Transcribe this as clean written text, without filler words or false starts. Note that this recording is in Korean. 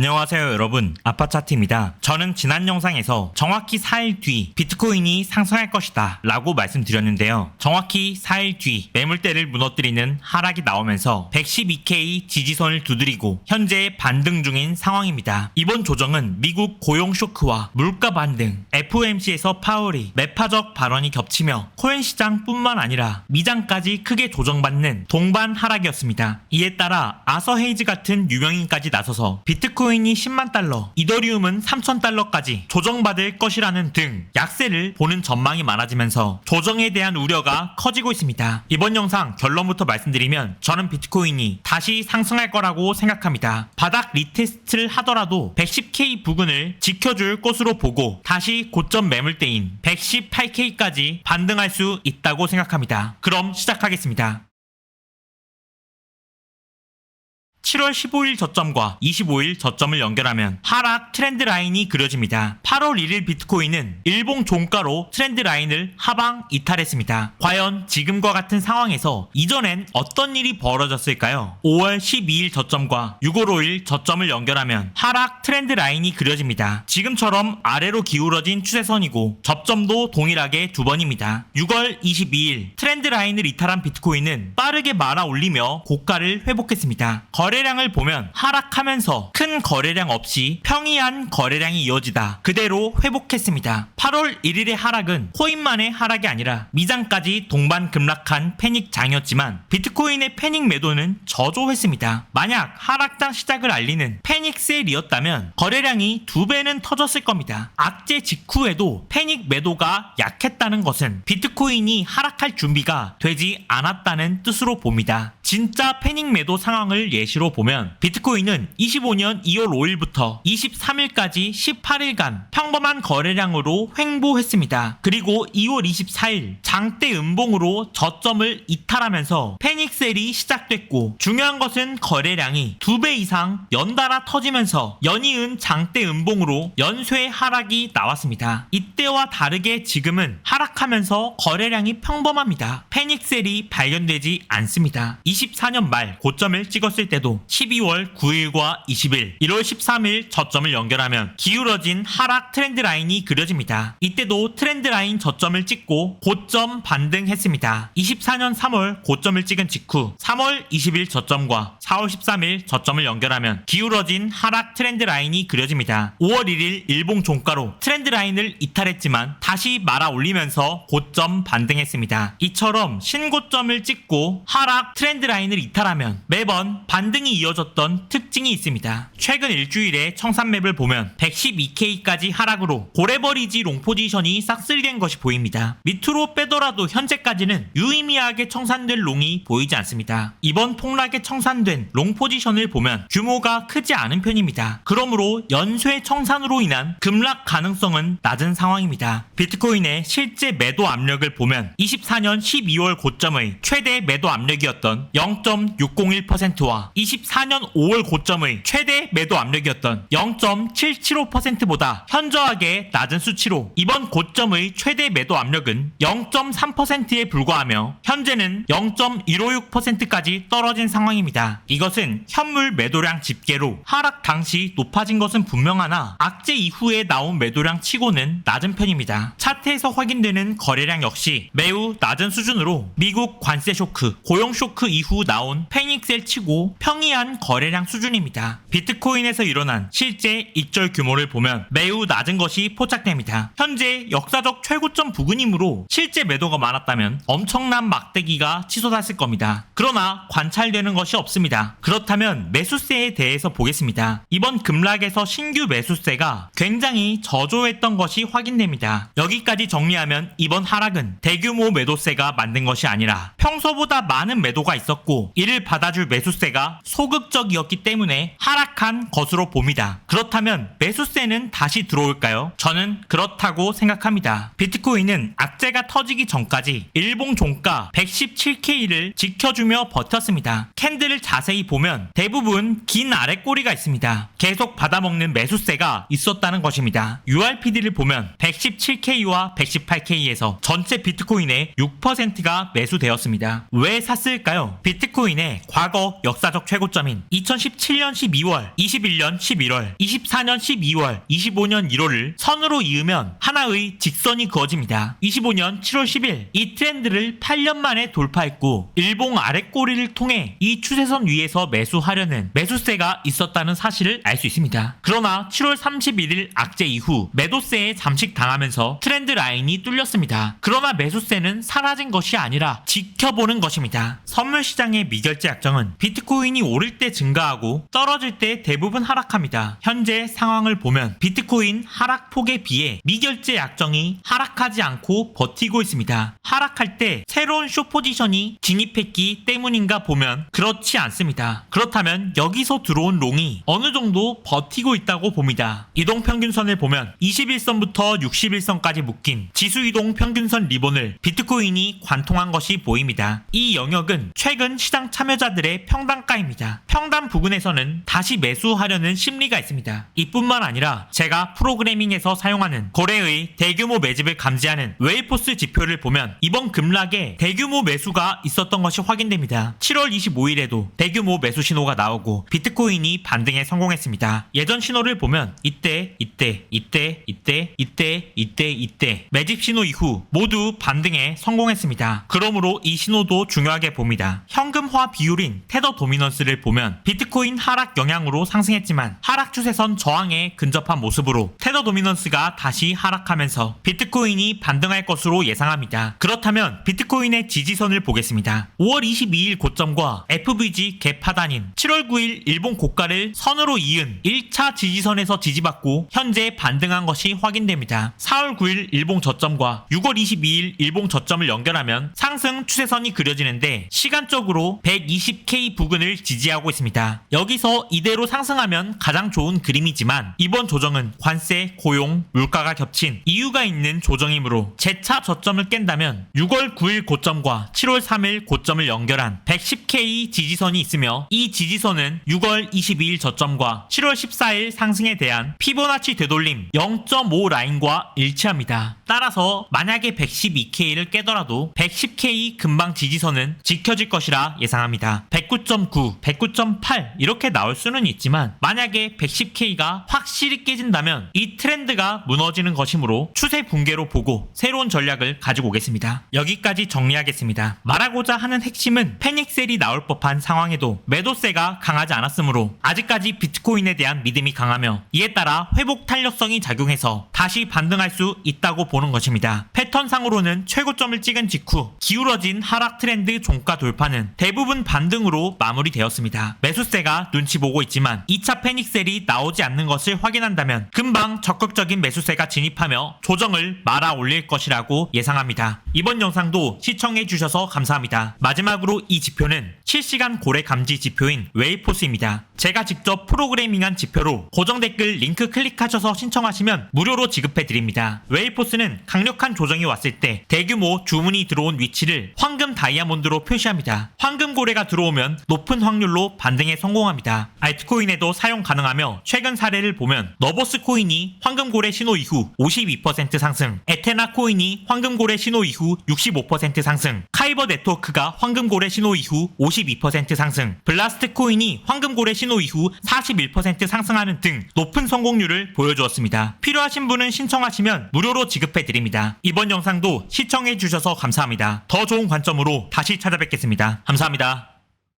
안녕하세요 여러분, 아빠차트입니다. 저는 지난 영상에서 정확히 4일 뒤 비트코인이 상승할 것이다 라고 말씀드렸는데요. 정확히 4일 뒤 매물대를 무너뜨리는 하락이 나오면서 112K 지지선을 두드리고 현재 반등 중인 상황입니다. 이번 조정은 미국 고용 쇼크와 물가 반등, FOMC에서 파월이 매파적 발언이 겹치며 코인 시장뿐만 아니라 미장까지 크게 조정받는 동반 하락이었습니다. 이에 따라 아서 헤이즈 같은 유명인까지 나서서 비트코인이 10만 달러, 이더리움은 3천 달러까지 조정받을 것이라는 등 약세를 보는 전망이 많아지면서 조정에 대한 우려가 커지고 있습니다. 이번 영상 결론부터 말씀드리면 저는 비트코인이 다시 상승할 거라고 생각합니다. 바닥 리테스트를 하더라도 110K 부근을 지켜줄 것으로 보고 다시 고점 매물대인 118K까지 반등할 수 있다고 생각합니다. 그럼 시작하겠습니다. 7월 15일 저점과 25일 저점을 연결하면 하락 트렌드 라인이 그려집니다. 8월 1일 비트코인은 일봉 종가로 트렌드 라인을 하방 이탈했습니다. 과연 지금과 같은 상황에서 이전엔 어떤 일이 벌어졌을까요? 5월 12일 저점과 6월 5일 저점을 연결하면 하락 트렌드 라인이 그려집니다. 지금처럼 아래로 기울어진 추세선이고 접점도 동일하게 두 번입니다. 6월 22일 트렌드 라인을 이탈한 비트코인은 빠르게 말아 올리며 고가를 회복했습니다. 거래량을 보면 하락하면서 큰 거래량 없이 평이한 거래량이 이어지다 그대로 회복했습니다. 8월 1일의 하락은 코인만의 하락이 아니라 미장까지 동반 급락한 패닉장이었지만 비트코인의 패닉 매도는 저조했습니다. 만약 하락장 시작을 알리는 패닉셀이었다면 거래량이 2배는 터졌을 겁니다. 악재 직후에도 패닉 매도가 약했다는 것은 비트코인이 하락할 준비가 되지 않았다는 뜻으로 봅니다. 진짜 패닉 매도 상황을 예시로 보면 비트코인은 25년 2월 5일부터 23일까지 18일간 평범한 거래량으로 횡보했습니다. 그리고 2월 24일 장대 음봉으로 저점을 이탈하면서 패닉셀이 시작됐고 중요한 것은 거래량이 2배 이상 연달아 터지면서 연이은 장대 음봉으로 연쇄 하락이 나왔습니다. 이때와 다르게 지금은 하락하면서 거래량이 평범합니다. 패닉셀이 발견되지 않습니다. 24년 말 고점을 찍었을 때도 12월 9일과 20일, 1월 13일 저점을 연결하면 기울어진 하락 트렌드 라인이 그려집니다. 이때도 트렌드 라인 저점을 찍고 고점 반등했습니다. 24년 3월 고점을 찍은 직후 3월 20일 저점과 4월 13일 저점을 연결하면 기울어진 하락 트렌드 라인이 그려집니다. 5월 1일 일봉 종가로 트렌드 라인을 이탈했지만 다시 말아 올리면서 고점 반등했습니다. 이처럼 신고점을 찍고 하락 트렌드 라인을 이탈하면 매번 반등이 이어졌던 특징이 있습니다. 최근 일주일의 청산맵을 보면 112K까지 하락으로 고래버리지 롱 포지션이 싹쓸이된 것이 보입니다. 밑으로 빼더라도 현재까지는 유의미하게 청산된 롱이 보이지 않습니다. 이번 폭락에 청산된 롱 포지션을 보면 규모가 크지 않은 편입니다. 그러므로 연쇄 청산으로 인한 급락 가능성은 낮은 상황입니다. 비트코인의 실제 매도 압력을 보면 24년 12월 고점의 최대 매도 압력이었던 0.601%와 24년 5월 고점의 최대 매도 압력이었던 0.775%보다 현저하게 낮은 수치로 이번 고점의 최대 매도 압력은 0.3%에 불과하며 현재는 0.156%까지 떨어진 상황입니다. 이것은 현물 매도량 집계로 하락 당시 높아진 것은 분명하나 악재 이후에 나온 매도량 치고는 낮은 편입니다. 차트에서 확인되는 거래량 역시 매우 낮은 수준으로 미국 관세 쇼크, 고용 쇼크 이후 나온 패닉셀 치고 평이한 거래량 수준입니다. 비트코인에서 일어난 실제 익절 규모를 보면 매우 낮은 것이 포착됩니다. 현재 역사적 최고점 부근이므로 실제 매도가 많았다면 엄청난 막대기가 치솟았을 겁니다. 그러나 관찰되는 것이 없습니다. 그렇다면 매수세에 대해서 보겠습니다. 이번 급락에서 신규 매수세가 굉장히 저조했던 것이 확인됩니다. 여기까지 정리하면 이번 하락은 대규모 매도세가 만든 것이 아니라 평소보다 많은 매도가 있었고 이를 받아줄 매수세가 소극적이었기 때문에 하락한 것으로 봅니다. 그렇다면 매수세는 다시 들어올까요? 저는 그렇다고 생각합니다. 비트코인은 악재가 터지기 전까지 일봉 종가 117K를 지켜주며 버텼습니다. 캔들을 자세히 보면 대부분 긴 아랫꼬리가 있습니다. 계속 받아먹는 매수세가 있었다는 것입니다. URPD를 보면 117K와 118K에서 전체 비트코인의 6%가 매수되었습니다. 왜 샀을까요? 비트코인의 과거 역사적 최고점인 2017년 12월, 21년 11월, 24년 12월, 25년 1월을 선으로 이으면 하나의 직선이 그어집니다. 25년 7월 10일 이 트렌드를 8년 만에 돌파했고 일봉 아랫꼬리를 통해 이 추세선 위에서 매수하려는 매수세가 있었다는 사실을 알 수 있습니다. 그러나 7월 31일 악재 이후 매도세에 잠식당하면서 트렌드 라인이 뚫렸습니다. 그러나 매수세는 사라진 것이 아니라 지켜보는 것입니다. 선물 시장의 미결제 약정은 비트코인이 오를 때 증가하고 떨어질 때 대부분 하락합니다. 현재 상황을 보면 비트코인 하락폭에 비해 미결제 약정이 하락하지 않고 버티고 있습니다. 하락할 때 새로운 숏 포지션이 진입했기 때문인가 보면 그렇지 않습니다. 그렇다면 여기서 들어온 롱이 어느 정도 버티고 있다고 봅니다. 이동평균선을 보면 21선부터 61선까지 묶인 지수이동 평균선 리본을 비트코인이 관통한 것이 보입니다. 이 영역은 최근 시장 참여자들의 평단가입니다. 평단 부근에서는 다시 매수하려는 심리가 있습니다. 이뿐만 아니라 제가 프로그래밍에서 사용하는 거래의 대규모 매집을 감지하는 웨이포스 지표를 보면 이번 급락에 대규모 매수가 있었던 것이 확인됩니다. 7월 25일에도 대규모 매수 신호가 나오고 비트코인이 반등에 성공했습니다. 예전 신호를 보면 이때 매집 신호 이후 모두 반등에 성공했습니다. 그러므로 이 신호도 중요하게 봅니다. 현금화 비율인 테더 도미넌스를 보면 비트코인 하락 영향으로 상승했지만 하락 추세선 저항에 근접한 모습으로 테더 도미넌스가 다시 하락하면서 비트코인이 반등할 것으로 예상합니다. 그렇다면 비트코인의 지지선을 보겠습니다. 5월 22일 고점과 FVG 갭 하단인 7월 9일 일본 고가를 선으로 이은 1차 지지선에서 지지받고 현재 반등한 것이 확인됩니다. 4월 9일 일본 저점과 6월 22일 일본 저점을 연결하면 상승 추세선이 그려지는데 시간적으로 120K 부근을 지지하고 있습니다. 여기서 이대로 상승하면 가장 좋은 그림이지만 이번 조정은 관세, 고용, 물가가 겹친 이유가 있는 조정이므로 재차 저점을 깬다면 6월 9일 고점과 7월 3일 고점을 연결한 110K 지지선이 있으며 이 지지선은 6월 22일 저점과 7월 14일 상승에 대한 피보나치 되돌림 0.5 라인과 일치합니다. 따라서 만약에 112K를 깨더라도 110K 근방 지지선은 지켜질 것이라 예상합니다. 109.9, 109.8 이렇게 나올 수는 있지만 만약에 110K가 확실히 깨진다면 이 트렌드가 무너지는 것이므로 추세 붕괴로 보고 새로운 전략을 가지고 오겠습니다. 여기까지 정리하겠습니다. 말하고자 하는 핵심은 패닉셀이 나올 법한 상황에도 매도세가 강하지 않았으므로 아직까지 비트코인에 대한 믿음이 강하며 이에 따라 회복 탄력성이 작용해서 다시 반등할 수 있다고 보는 것입니다. 패턴상으로는 최고점을 찍은 직후 기울어진 하락 트렌드 종가 돌파는 대부분 반등으로 마무리되었습니다. 매수세가 눈치 보고 있지만 2차 패닉셀이 나오지 않는 것을 확인한다면 금방 적극적인 매수세가 진입하며 조정을 말아 올릴 것이라고 예상합니다. 이번 영상도 시청해주셔서 감사합니다. 마지막으로 이 지표는 실시간 고래 감지 지표인 웨이포스입니다. 제가 직접 프로그래밍한 지표로 고정 댓글 링크 클릭하셔서 신청하시면 무료로 지급해드립니다. 웨이포스는 강력한 조정이 왔을 때 대규모 주문이 들어온 위치를 황금 다이아몬드로 표시합니다. 황금 고래가 들어오면 높은 확률로 반등에 성공합니다. 알트코인에도 사용 가능하며 최근 사례를 보면 너버스 코인이 황금 고래 신호 이후 52% 상승, 에테나 코인이 황금 고래 신호 이후 65% 상승, 카이버 네트워크가 황금 고래 신호 이후 52% 상승, 블라스트 코인이 황금 고래 신호 이후 41% 상승하는 등 높은 성공률을 보여주었습니다. 필요하신 분은 신청하시면 무료로 지급해드립니다. 이번 영상도 시청해주셔서 감사합니다. 더 좋은 관점으로 다시 찾아뵙겠습니다. 감사합니다.